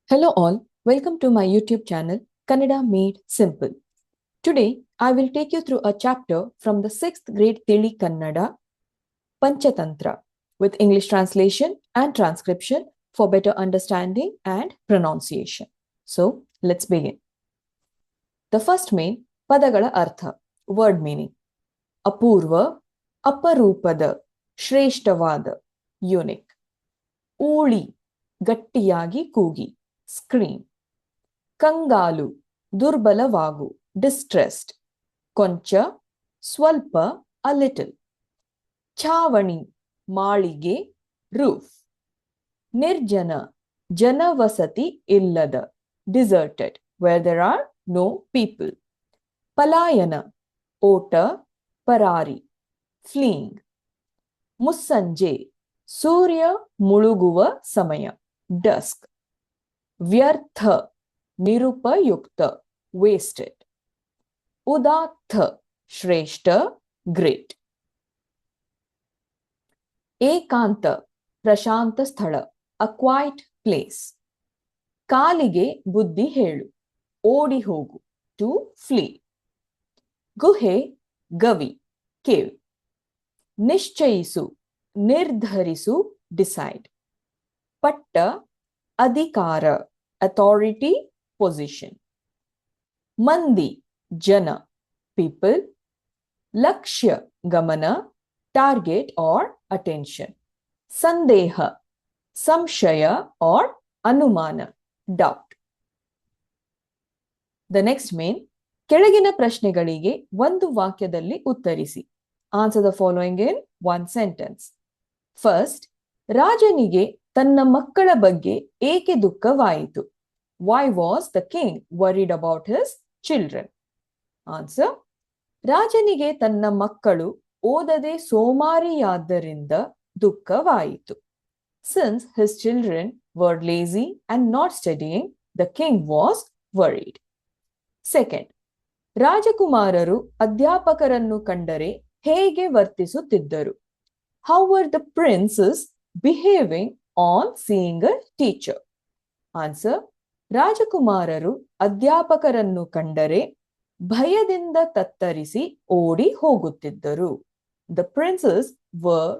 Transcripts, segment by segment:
Hello all, welcome to my YouTube channel Kannada Made Simple. Today I will take you through a chapter from the 6th grade Tili Kannada Panchatantra with English translation and transcription for better understanding and pronunciation. So let's begin. The first main Padagala Artha, word meaning. Apurva, Aparupada, Shreshtavada, unique. Uli, Gattiyagi Kugi, scream. ಕಂಗಾಲು ದುರ್ಬಲವಾಗು distressed ಕೊಂಚ ಸ್ವಲ್ಪ a little ಛಾವಣಿ ಮಾಳಿಗೆ roof ನಿರ್ಜನ ಜನವಸತಿ ಇಲ್ಲದ deserted where there are no people ಪಲಾಯನ ಓಟ ಪರಾರಿ fleeing ಮುಸ್ಸಂಜೆ ಸೂರ್ಯ ಮುಳುಗುವ ಸಮಯ dusk ವ್ಯರ್ಥ ನಿರುಪಯುಕ್ತ wasted ಉದಾತ್ತ ಶ್ರೇಷ್ಠ great ಏಕಾಂತ ಪ್ರಶಾಂತ ಸ್ಥಳ a quiet place ಕಾಲಿಗೆ ಬುದ್ಧಿ ಹೇಳು ಓಡಿ ಹೋಗು to flee ಗುಹೆ ಗವಿ cave ನಿಶ್ಚಯಿಸು ನಿರ್ಧರಿಸು decide ಪಟ್ಟ ಅಧಿಕಾರ authority position ಮಂದಿ ಜನ people ಲಕ್ಷ್ಯ ಗಮನ target or attention ಸಂದೇಹ ಸಂಶಯ or ಅನುಮಾನ doubt the next main ಕೆಳಗಿನ ಪ್ರಶ್ನೆಗಳಿಗೆ ಒಂದು ವಾಕ್ಯದಲ್ಲಿ ಉತ್ತರಿಸಿ answer the following in one sentence first ರಾಜನಿಗೆ ತನ್ನ ಮಕ್ಕಳ ಬಗ್ಗೆ ಏಕೆ ದುಃಖವಾಯಿತು why was the king worried about his children answer ರಾಜನಿಗೆ ತನ್ನ ಮಕ್ಕಳು ಓದದೆ ಸೋಮಾರಿಯಾದ್ದರಿಂದ ದುಃಖವಾಯಿತು since his children were lazy and not studying the king was worried second ರಾಜಕುಮಾರರು ಅಧ್ಯಾಪಕರನ್ನು ಕಂಡರೆ ಹೇಗೆ ವರ್ತಿಸುತ್ತಿದ್ದರು how were the princes behaving on seeing a teacher answer ರಾಜಕುಮಾರರು ಅಧ್ಯಾಪಕರನ್ನು ಕಂಡರೆ ಭಯದಿಂದ ತತ್ತರಿಸಿ ಓಡಿ ಹೋಗುತ್ತಿದ್ದರು the princes were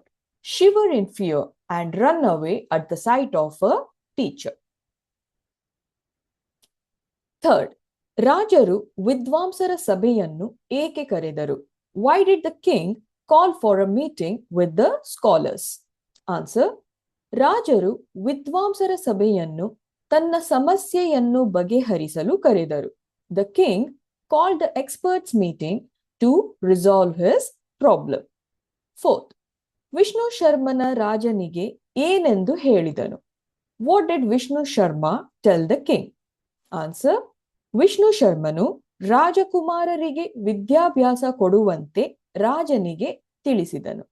shiver in fear and run away at the sight of a teacher third ರಾಜರು ವಿದ್ವಾಂಸರ ಸಭೆಯನ್ನು ಏಕೆ ಕರೆದರು why did the king call for a meeting with the scholars answer ರಾಜರು ವಿದ್ವಾಂಸರ ಸಭೆಯನ್ನು ತನ್ನ ಸಮಸ್ಯೆಯನ್ನು ಬಗೆಹರಿಸಲು ಕರೆದರು the king called the experts meeting to resolve his problem fourth Vishnu ಶರ್ಮನ ರಾಜನಿಗೆ ಏನೆಂದು ಹೇಳಿದನು what did Vishnu Sharma tell the king answer Vishnu ಶರ್ಮನು ರಾಜಕುಮಾರರಿಗೆ ವಿದ್ಯಾಭ್ಯಾಸ ಕೊಡುವಂತೆ ರಾಜನಿಗೆ ತಿಳಿಸಿದನು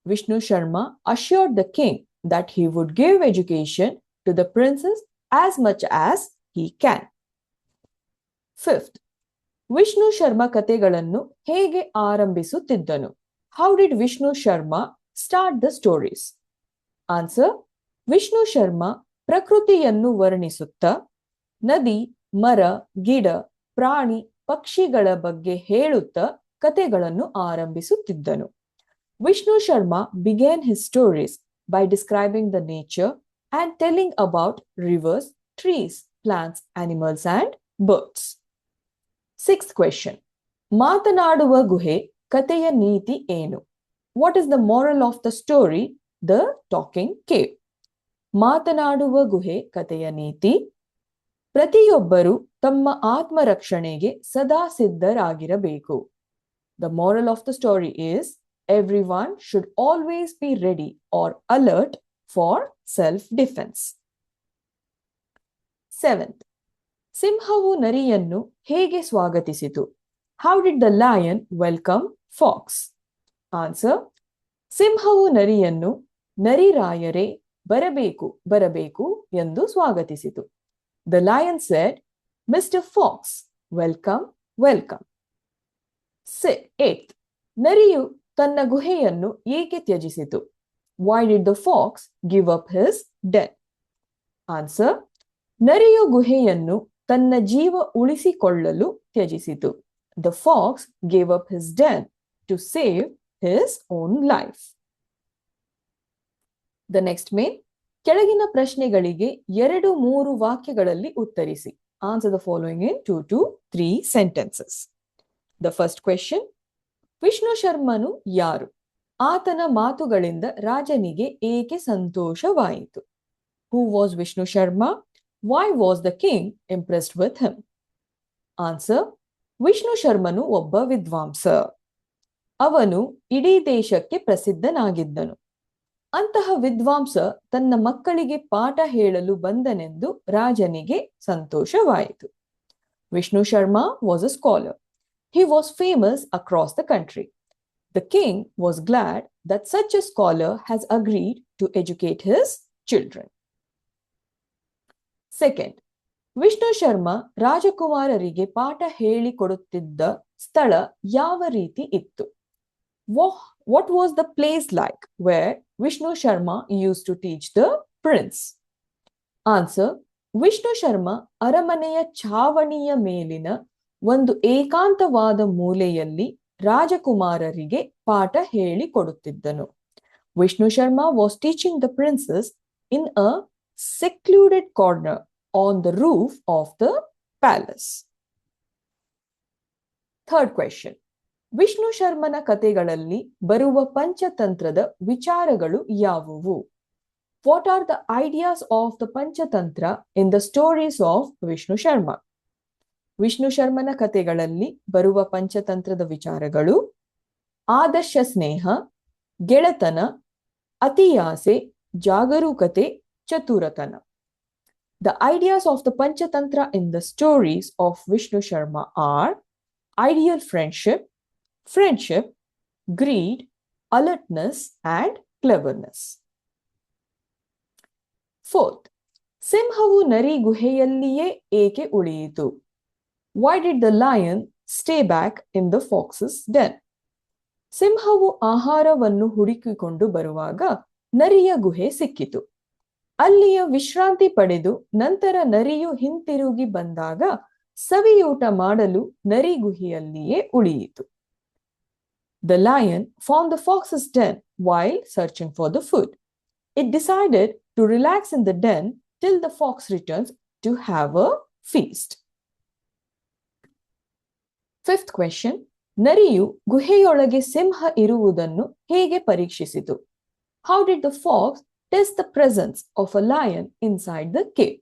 Vishnu Sharma assured the king that he would give education to the princes as much as he can. Fifth, Vishnu Sharma ಕಥೆಗಳನ್ನು ಹೇಗೆ ಆರಂಭಿಸುತ್ತಿದ್ದನು how did Vishnu Sharma start the stories answer Vishnu Sharma ಪ್ರಕೃತಿಯನ್ನು ವರ್ಣಿಸುತ್ತಾ ನದಿ ಮರ ಗಿಡ ಪ್ರಾಣಿ ಪಕ್ಷಿಗಳ ಬಗ್ಗೆ ಹೇಳುತ್ತಾ ಕಥೆಗಳನ್ನು ಆರಂಭಿಸುತ್ತಿದ್ದನು Vishnu Sharma began his stories by describing the nature and telling about rivers, trees, plants, animals and birds. Sixth question. ಮಾತನಾಡುವ ಗುಹೆ ಕಥೆಯ ನೀತಿ ಏನು What is the moral of the story, The Talking Cave? ಮಾತನಾಡುವ ಗುಹೆ ಕಥೆಯ ನೀತಿ ಪ್ರತಿಯೊಬ್ಬರು ತಮ್ಮ ಆತ್ಮರಕ್ಷಣೆಗೆ ಸದಾ ಸಿದ್ಧರಾಗಿರಬೇಕು The moral of the story is everyone should always be ready or alert for self-defense. Seventh, ಸಿಂಹವು ನರಿಯನ್ನು ಹೇಗೆ ಸ್ವಾಗತಿಸಿತು How did the lion welcome fox? Answer, ಸಿಂಹವು ನರಿಯನ್ನು ನರಿರಾಯರೇ ಬರಬೇಕು ಬರಬೇಕು ಎಂದು ಸ್ವಾಗತಿಸಿತು The lion said, Mr. Fox, welcome, welcome. Eighth, ನರಿಯು ತನ್ನ ಗುಹೆಯನ್ನು ಏಕೆ ತ್ಯಜಿಸಿತು Why did the fox give up his den? Answer, ನರಿಯು ಗುಹೆಯನ್ನು ತನ್ನ ಜೀವ ಉಳಿಸಿಕೊಳ್ಳಲು ತ್ಯಜಿಸಿತು. The fox gave up his den to save his own life. The next main, ಕೆಳಗಿನ ಪ್ರಶ್ನೆಗಳಿಗೆ 2-3 ವಾಕ್ಯಗಳಲ್ಲಿ ಉತ್ತರಿಸಿ. Answer the following in 2 to 3 sentences. The first question, Vishnu ಶರ್ಮನು ಯಾರು? ಆತನ ಮಾತುಗಳಿಂದ ರಾಜನಿಗೆ ಏಕೆ ಸಂತೋಷವಾಯಿತು? Who was Vishnu Sharma? Why was the king impressed with him? Answer, Vishnu ಶರ್ಮನು ಒಬ್ಬ ವಿದ್ವಾಂಸ. ಅವನು ಇಡೀ ದೇಶಕ್ಕೆ ಪ್ರಸಿದ್ಧನಾಗಿದ್ದನು. ಅಂತಹ ವಿದ್ವಾಂಸ ತನ್ನ ಮಕ್ಕಳಿಗೆ ಪಾಠ ಹೇಳಲು ಬಂದನೆಂದು ರಾಜನಿಗೆ ಸಂತೋಷವಾಯಿತು. Vishnu Sharma was a scholar. He was famous across the country. The king was glad that such a scholar has agreed to educate his children. Second, Vishnu Sharma ರಾಜಕುಮಾರರಿಗೆ ಪಾಠ ಹೇಳಿಕೊಡುತ್ತಿದ್ದ ಸ್ಥಳ ಯಾವ ರೀತಿ ಇತ್ತು? What was the place like where Vishnu Sharma used to teach the prince? Answer, Vishnu Sharma ಅರಮನೆಯ ಛಾವಣಿಯ ಮೇಲಿನ ಒಂದು ಏಕಾಂತವಾದ ಮೂಲೆಯಲ್ಲಿ ರಾಜಕುಮಾರರಿಗೆ ಪಾಠ ಹೇಳಿಕೊಡುತ್ತಿದ್ದನು. Vishnu Sharma was teaching the princes in a secluded corner on the roof of the palace. Third question, Vishnu ಶರ್ಮನ ಕಥೆಗಳಲ್ಲಿ ಬರುವ ಪಂಚತಂತ್ರದ ವಿಚಾರಗಳು ಯಾವುವು? What are the ideas of the Panchatantra in the stories of Vishnu Sharma? Vishnu ಶರ್ಮನ ಕಥೆಗಳಲ್ಲಿ ಬರುವ ಪಂಚತಂತ್ರದ ವಿಚಾರಗಳು: ಆದರ್ಶ ಸ್ನೇಹ, ಗೆಳೆತನ, ಅತಿಯಾಸೆ, ಜಾಗರೂಕತೆ, ಚತುರತನ. The ideas of the Panchatantra in the stories of Vishnu Sharma are ideal friendship, greed, alertness, and cleverness. Fourth, ಸಿಂಹವು ನರಿ ಗುಹೆಯಲ್ಲಿಯೇ ಏಕೆ ಉಳಿಯಿತು? Why did the lion stay back in the fox's den? ಸಿಂಹವು ಆಹಾರವನ್ನು ಹುಡುಕಿಕೊಂಡು ಬರುವಾಗ ನರಿಯ ಗುಹೆ ಸಿಕ್ಕಿತು. ಅಲ್ಲಿಯ ವಿಶ್ರಾಂತಿ ಪಡೆದು ನಂತರ ನರಿಯು ಹಿಂತಿರುಗಿ ಬಂದಾಗ ಸವಿಯೂಟ ಮಾಡಲು ನರಿ ಗುಹೆಯಲ್ಲಿಯೇ ಉಳಿಯಿತು. The lion found the fox's den while searching for the food. It decided to relax in the den till the fox returns to have a feast. Fifth question, ನರಿಯು ಗುಹೆಯೊಳಗೆ ಸಿಂಹ ಇರುವುದನ್ನು ಹೇಗೆ ಪರೀಕ್ಷಿಸಿತು? How did the fox test the presence of a lion inside the cave?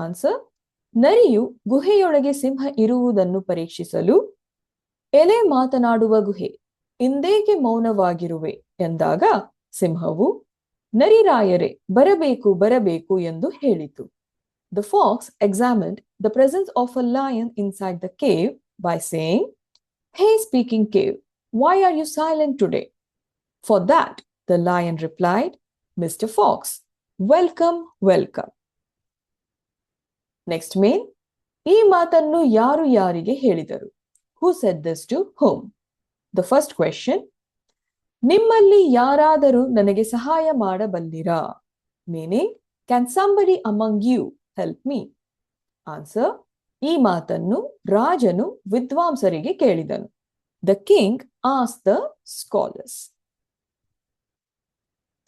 Answer, ನರಿಯು ಗುಹೆಯೊಳಗೆ ಸಿಂಹ ಇರುವುದನ್ನು ಪರೀಕ್ಷಿಸಲು ಎಲೆ ಮಾತನಾಡುವ ಗುಹೆ, ಇಂದೇಕೆ ಮೌನವಾಗಿರುವೆ ಎಂದಾಗ ಸಿಂಹವು ನರಿರಾಯರೇ ಬರಬೇಕು ಬರಬೇಕು ಎಂದು ಹೇಳಿತು. The fox examined the presence of a lion inside the cave by saying, "Hey speaking cave, why are you silent today?" For that, the lion replied, "Mr. Fox, welcome, welcome." Next main, ಈ ಮಾತನ್ನು ಯಾರು ಯಾರಿಗೆ ಹೇಳಿದರು? Who said this to whom? The first question, ನಿಮ್ಮಲ್ಲಿ ಯಾರಾದರೂ ನನಗೆ ಸಹಾಯ ಮಾಡಬಲ್ಲಿರಾ? Meaning, can somebody among you help me? Answer, ಈ ಮಾತನ್ನು ರಾಜನು ವಿದ್ವಾಂಸರಿಗೆ ಕೇಳಿದನು. The king asked the scholars.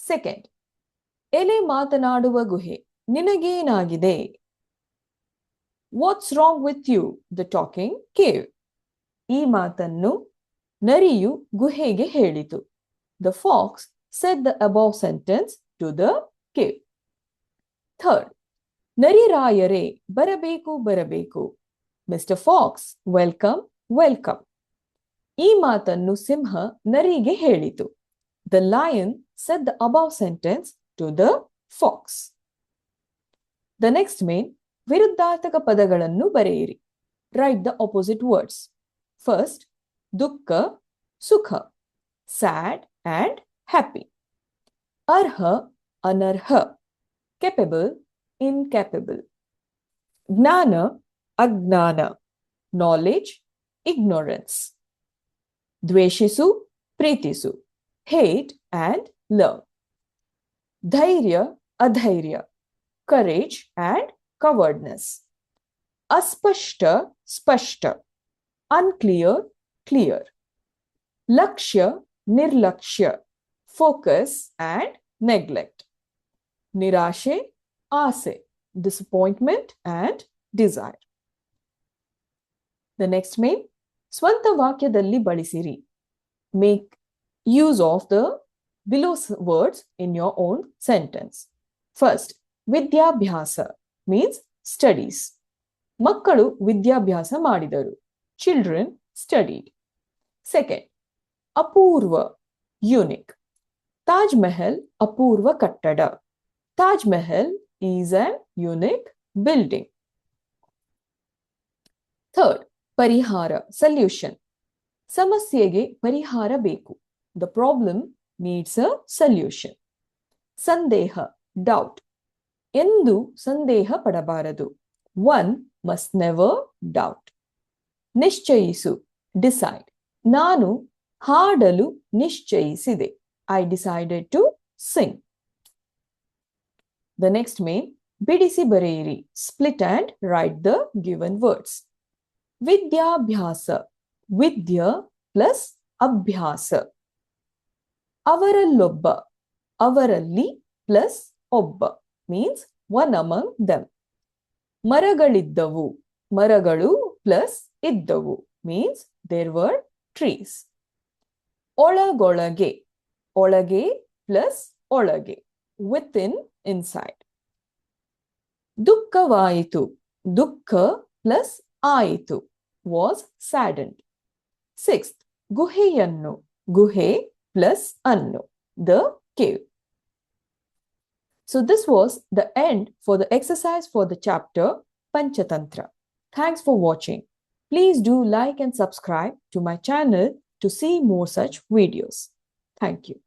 Second, ಎಲೆ ಮಾತನಾಡುವ ಗುಹೆ, ನಿನಗೇನಾಗಿದೆ? What's wrong with you, the talking cave? ಈ ಮಾತನ್ನು ನರಿಯು ಗುಹೆಗೆ ಹೇಳಿತು. The fox said the above sentence to the cave. Third, ನರಿರಾಯರೇ ಬರಬೇಕು ಬರಬೇಕು. Mr. Fox, welcome, welcome. ಈ ಮಾತನ್ನು ಸಿಂಹ ನರಿಗೆ ಹೇಳಿತು. The lion said the above sentence to the fox. The next main, ವಿರುದ್ಧಾರ್ಥಕ ಪದಗಳನ್ನು ಬರೆಯಿರಿ. Write the opposite words. First, ದುಃಖ, ಸುಖ, sad and happy. ಅರ್ಹ, ಅನರ್ಹ, capable, incapable. ಜ್ಞಾನ, ಅಜ್ಞಾನ, knowledge, ignorance. ದ್ವೇಷಿಸು, ಪ್ರೀತಿಸು, hate and love. ಧೈರ್ಯ, ಅಧೈರ್ಯ, courage and cowardness. Aspashta, spashta, unclear, clear. Lakshya, nirlakshya, focus and neglect. Nirashe, ase, disappointment and desire. The next main, ಸ್ವಂತ ವಾಕ್ಯದಲ್ಲಿ ಬಳಸಿರಿ. Make use of the below words in your own sentence. First, vidyabhyasa means studies. ಮಕ್ಕಳು ವಿದ್ಯಾಭ್ಯಾಸ ಮಾಡಿದರು. Children studied. Second, ಅಪೂರ್ವ, unique. Taj Mahal ಅಪೂರ್ವ ಕಟ್ಟಡ. Taj Mahal is an unique building. Third, ಪರಿಹಾರ, solution. ಸಮಸ್ಯೆಗೆ ಪರಿಹಾರ ಬೇಕು. The problem needs a solution. ಸಂದೇಹ, doubt. ಎಂದು ಸಂದೇಹ ಪಡಬಾರದು. One must never doubt. ನಿಶ್ಚಯಿಸು, decide. ನಾನು ಹಾಡಲು ನಿಶ್ಚಯಿಸಿದೆ. I decided to sing. The next main, ಬಿಡಿಸಿ ಬರೆಯಿರಿ. Split and write the given words. ವಿದ್ಯಾಭ್ಯಾಸ, ವಿದ್ಯ ಪ್ಲಸ್ ಅಭ್ಯಾಸ. ಅವರಲ್ಲೊಬ್ಬ, ಅವರಲ್ಲಿ ಪ್ಲಸ್ ಒಬ್ಬ means one among them. ಮರಗಳಿದ್ದವು, ಮರಗಳು ಪ್ಲಸ್ ಇದ್ದವು means there were trees. ಒಳಗೊಳಗೆ, ಒಳಗೆ ಪ್ಲಸ್ ಒಳಗೆ within, inside. ದುಃಖವಾಯಿತು, ದುಃಖ ಪ್ಲಸ್ ಆಯಿತು was saddened. Sixth, ಗುಹೆಯನ್ನು, ಗುಹೆ plus ಅನ್ನು, the cave. So this was the end for the exercise for the chapter Panchatantra. Thanks for watching. Please do like and subscribe to my channel to see more such videos. Thank you.